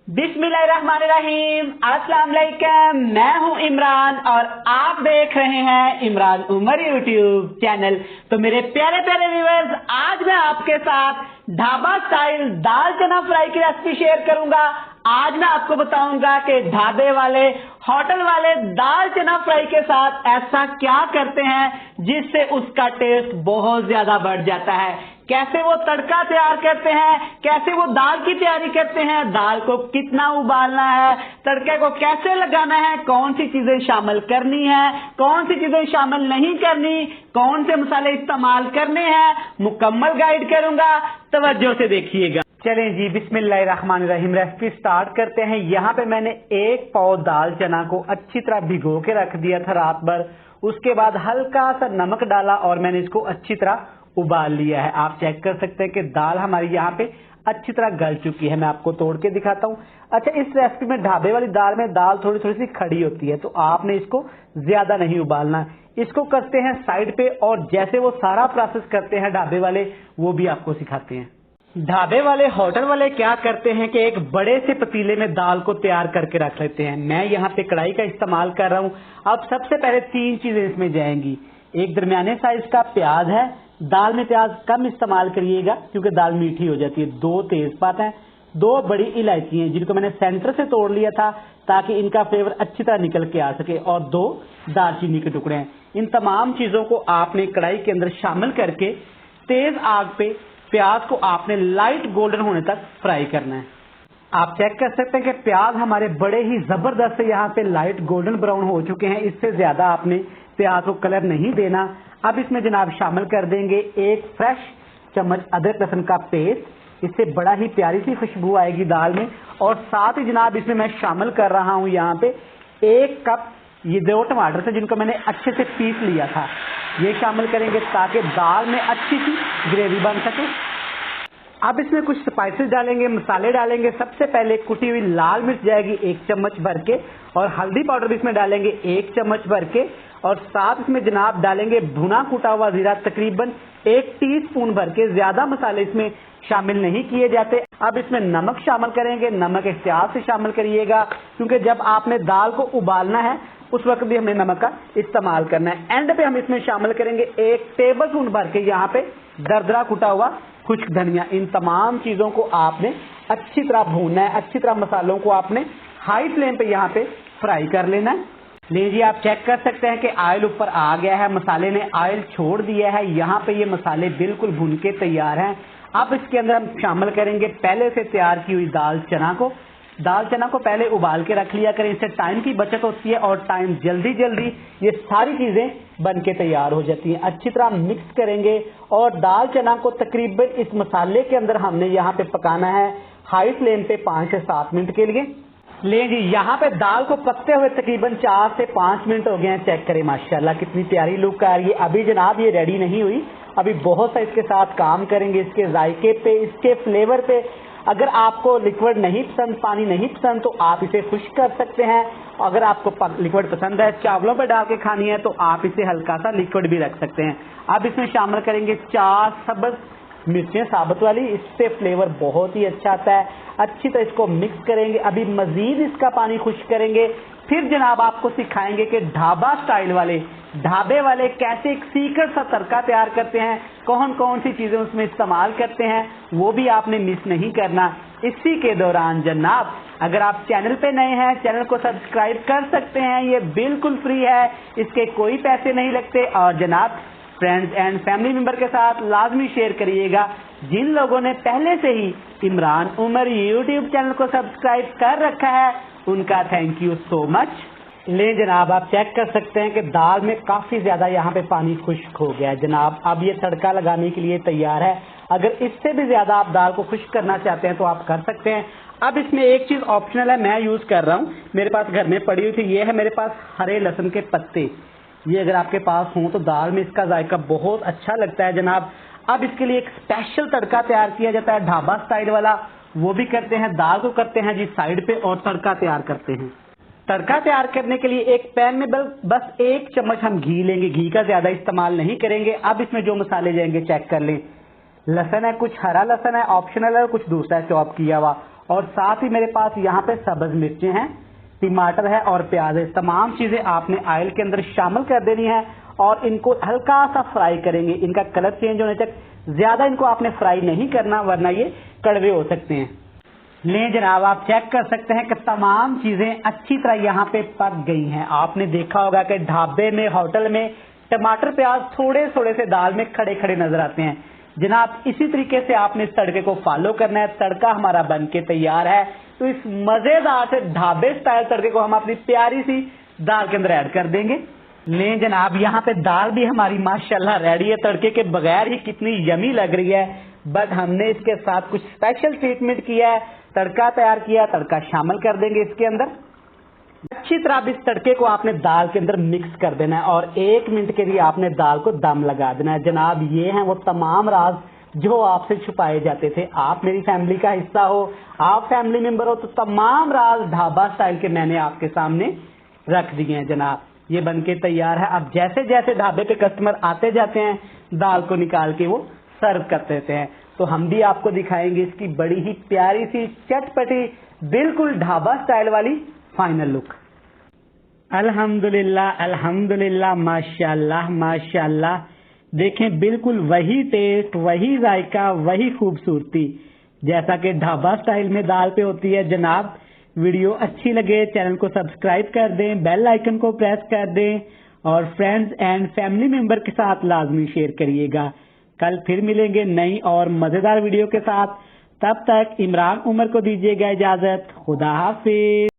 बिस्मिल्लाहिर्रहमानिर्रहीम। अस्सलाम वालेकुम। मैं हूं इमरान और आप देख रहे हैं इमरान उमर यूट्यूब चैनल। तो मेरे प्यारे प्यारे व्यूअर्स, आज मैं आपके साथ ढाबा स्टाइल दाल चना फ्राई की रेसिपी शेयर करूंगा। आज मैं आपको बताऊंगा कि ढाबे वाले, होटल वाले दाल चना फ्राई के साथ ऐसा क्या करते हैं जिससे उसका टेस्ट बहुत ज्यादा बढ़ जाता है। कैसे वो तड़का तैयार करते हैं, कैसे वो दाल की तैयारी करते हैं, दाल को कितना उबालना है, तड़के को कैसे लगाना है, कौन सी चीजें शामिल करनी है, कौन सी चीजें शामिल नहीं करनी, कौन से मसाले इस्तेमाल करने हैं, मुकम्मल गाइड करूंगा। तवज्जो से देखिएगा। चलें जी, बिस्मिल्लाहिर्रहमानिर्रहीम। रेसिपी स्टार्ट करते हैं। यहाँ पे मैंने 1 पाव दाल चना को अच्छी तरह भिगो के रख दिया था रात भर। उसके बाद हल्का सा नमक डाला और मैंने इसको अच्छी तरह उबाल लिया है। आप चेक कर सकते हैं कि दाल हमारी यहाँ पे अच्छी तरह गल चुकी है। मैं आपको तोड़ के दिखाता हूँ। अच्छा, इस रेसिपी में ढाबे वाली दाल में दाल थोड़ी थोड़ी सी खड़ी होती है, तो आपने इसको ज्यादा नहीं उबालना। इसको करते हैं साइड पे, और जैसे वो सारा प्रोसेस करते हैं ढाबे वाले, वो भी आपको सिखाते हैं। ढाबे वाले, होटल वाले क्या करते हैं कि एक बड़े से पतीले में दाल को तैयार करके रख लेते हैं। मैं यहाँ पे कढ़ाई का इस्तेमाल कर रहा हूँ। अब सबसे पहले 3 चीजें इसमें जाएंगी। एक दरमियाने साइज का प्याज है। दाल में प्याज कम इस्तेमाल करिएगा क्योंकि दाल मीठी हो जाती है। 2 तेजपात हैं, 2 बड़ी इलायची हैं जिनको मैंने सेंटर से तोड़ लिया था ताकि इनका फ्लेवर अच्छी तरह निकल के आ सके, और 2 दालचीनी के टुकड़े हैं। इन तमाम चीजों को आपने कढ़ाई के अंदर शामिल करके तेज आग पे प्याज को आपने लाइट गोल्डन होने तक फ्राई करना है। आप चेक कर सकते हैं कि प्याज हमारे बड़े ही जबरदस्त से यहाँ पे लाइट गोल्डन ब्राउन हो चुके हैं। इससे ज्यादा आपने प्याज को कलर नहीं देना। अब इसमें जनाब शामिल कर देंगे 1 फ्रेश चम्मच अदरक लहसुन का पेस्ट। इससे बड़ा ही प्यारी सी खुशबू आएगी दाल में। और साथ ही जनाब इसमें मैं शामिल कर रहा हूँ यहाँ पे 1 कप ये 2 टमाटर थे जिनको मैंने अच्छे से पीस लिया था, ये शामिल करेंगे ताकि दाल में अच्छी सी ग्रेवी बन सके। अब इसमें कुछ स्पाइसेस डालेंगे, मसाले डालेंगे। सबसे पहले कुटी हुई लाल मिर्च जाएगी 1 चम्मच भर के, और हल्दी पाउडर भी इसमें डालेंगे 1 चम्मच भर के, और साथ इसमें जनाब डालेंगे भुना कुटा हुआ जीरा तकरीबन 1 टीस्पून भर के। ज्यादा मसाले इसमें शामिल नहीं किए जाते। अब इसमें नमक शामिल करेंगे। नमक एहतियात से शामिल करिएगा क्योंकि जब आपने दाल को उबालना है उस वक्त भी हमें नमक का इस्तेमाल करना है। एंड पे हम इसमें शामिल करेंगे 1 टेबल स्पून भर के यहाँ पे दरदरा कुटा हुआ खुश्क धनिया। इन तमाम चीजों को आपने अच्छी तरह भूनना है। अच्छी तरह मसालों को आपने हाई फ्लेम पे यहाँ पे फ्राई कर लेना है। लीजिए, आप चेक कर सकते हैं कि ऑयल ऊपर आ गया है, मसाले ने ऑयल छोड़ दिया है। यहाँ पे ये मसाले बिल्कुल भून के तैयार हैं। अब इसके अंदर हम शामिल करेंगे पहले से तैयार की हुई दाल चना को। दाल चना को पहले उबाल के रख लिया करें, इससे टाइम की बचत होती है और टाइम जल्दी जल्दी ये सारी चीजें बन के तैयार हो जाती हैं। अच्छी तरह मिक्स करेंगे और दाल चना को तकरीबन इस मसाले के अंदर हमने यहाँ पे पकाना है हाई फ्लेम पे 5 से 7 मिनट के लिए। ले जी, यहाँ पे दाल को पकते हुए तकरीबन 4 से 5 मिनट हो गए हैं। चेक करें, माशाल्लाह कितनी प्यारी लुक आ रही है। अभी जनाब ये रेडी नहीं हुई, अभी बहुत सा इसके साथ काम करेंगे, इसके जायके पे, इसके फ्लेवर पे। अगर आपको लिक्विड नहीं पसंद, पानी नहीं पसंद, तो आप इसे खुश्क कर सकते हैं। अगर आपको लिक्विड पसंद है, चावलों पर डाल के खानी है, तो आप इसे हल्का सा लिक्विड भी रख सकते हैं। अब इसमें शामिल करेंगे 4 सब्ज मिर्चें साबुत वाली, इससे फ्लेवर बहुत ही अच्छा आता है। अच्छी तरह इसको मिक्स करेंगे। अभी मजीद इसका पानी खुश्क करेंगे। फिर जनाब आपको सिखाएंगे कि ढाबा स्टाइल वाले, ढाबे वाले कैसे एक सीक्रेट सा तड़का तैयार करते हैं, कौन कौन सी चीजें उसमें इस्तेमाल करते हैं, वो भी आपने मिस नहीं करना। इसी के दौरान जनाब अगर आप चैनल पे नए हैं, चैनल को सब्सक्राइब कर सकते हैं, ये बिल्कुल फ्री है, इसके कोई पैसे नहीं लगते। और जनाब फ्रेंड्स एंड फैमिली मेंबर के साथ लाजमी शेयर करिएगा। जिन लोगों ने पहले से ही इमरान उमर यूट्यूब चैनल को सब्सक्राइब कर रखा है उनका थैंक यू सो मच। ले जनाब, आप चेक कर सकते हैं कि दाल में काफी ज्यादा यहाँ पे पानी खुश्क हो गया है जनाब। अब ये तड़का लगाने के लिए तैयार है। अगर इससे भी ज्यादा आप दाल को खुश्क करना चाहते हैं तो आप कर सकते हैं। अब इसमें एक चीज ऑप्शनल है, मैं यूज कर रहा हूँ, मेरे पास घर में पड़ी हुई थी, ये है मेरे पास हरे लहसुन के पत्ते। ये अगर आपके पास हो तो दाल में इसका जायका बहुत अच्छा लगता है जनाब। अब इसके लिए एक स्पेशल तड़का तैयार किया जाता है ढाबा स्टाइल वाला, वो भी करते हैं। दाल को करते हैं जी साइड पे और तड़का तैयार करते हैं। तड़का तैयार करने के लिए एक पैन में बस 1 चम्मच हम घी लेंगे। घी का ज्यादा इस्तेमाल नहीं करेंगे। अब इसमें जो मसाले जाएंगे चेक कर लें। लहसुन है, कुछ हरा लहसुन है ऑप्शनल है, कुछ दूसरा है चॉप किया हुआ, और साथ ही मेरे पास यहाँ पे सब्ज मिर्चें हैं, टमाटर है और प्याज है। तमाम चीजें आपने ऑयल के अंदर शामिल कर देनी है और इनको हल्का सा फ्राई करेंगे। इनका कलर चेंज होने तक ज्यादा इनको आपने फ्राई नहीं करना, वरना ये कड़वे हो सकते हैं। ले जनाब, आप चेक कर सकते हैं कि तमाम चीजें अच्छी तरह यहाँ पे पक गई हैं। आपने देखा होगा कि ढाबे में, होटल में टमाटर प्याज थोड़े थोड़े से दाल में खड़े खड़े नजर आते हैं। जनाब इसी तरीके से आपने इस तड़के को फॉलो करना है। तड़का हमारा बन के तैयार है, तो इस मजेदार से ढाबे स्टाइल तड़के को हम अपनी प्यारी सी दाल के अंदर ऐड कर देंगे। ले जनाब, यहाँ पे दाल भी हमारी माशाल्लाह रेडी है। तड़के के बगैर ही कितनी यमी लग रही है, बट हमने इसके साथ कुछ स्पेशल ट्रीटमेंट किया है, तड़का तैयार किया, तड़का शामिल कर देंगे इसके अंदर। अच्छी तरह इस तड़के को आपने दाल के अंदर मिक्स कर देना है और 1 मिनट के लिए आपने दाल को दम लगा देना है। जनाब ये हैं वो तमाम राज जो आपसे छुपाए जाते थे। आप मेरी फैमिली का हिस्सा हो, आप फैमिली मेंबर हो, तो तमाम राज ढाबा स्टाइल के मैंने आपके सामने रख दिए हैं। जनाब ये बनके तैयार है। अब जैसे जैसे ढाबे पे कस्टमर आते जाते हैं, दाल को निकाल के वो सर्व कर देते हैं, तो हम भी आपको दिखाएंगे इसकी बड़ी ही प्यारी सी चटपटी बिल्कुल ढाबा स्टाइल वाली फाइनल लुक। अल्हम्दुलिल्लाह अल्हम्दुलिल्लाह, माशाल्लाह माशाल्लाह। देखें बिल्कुल वही टेस्ट, वही जायका, वही खूबसूरती जैसा कि ढाबा स्टाइल में दाल पे होती है। जनाब वीडियो अच्छी लगे चैनल को सब्सक्राइब कर दें, बेल आइकन को प्रेस कर दें और फ्रेंड्स एंड फैमिली मेंबर के साथ लाजमी शेयर करिएगा। कल फिर मिलेंगे नई और मजेदार वीडियो के साथ। तब तक इमरान उमर को दीजिएगा इजाजत। खुदा हाफिज।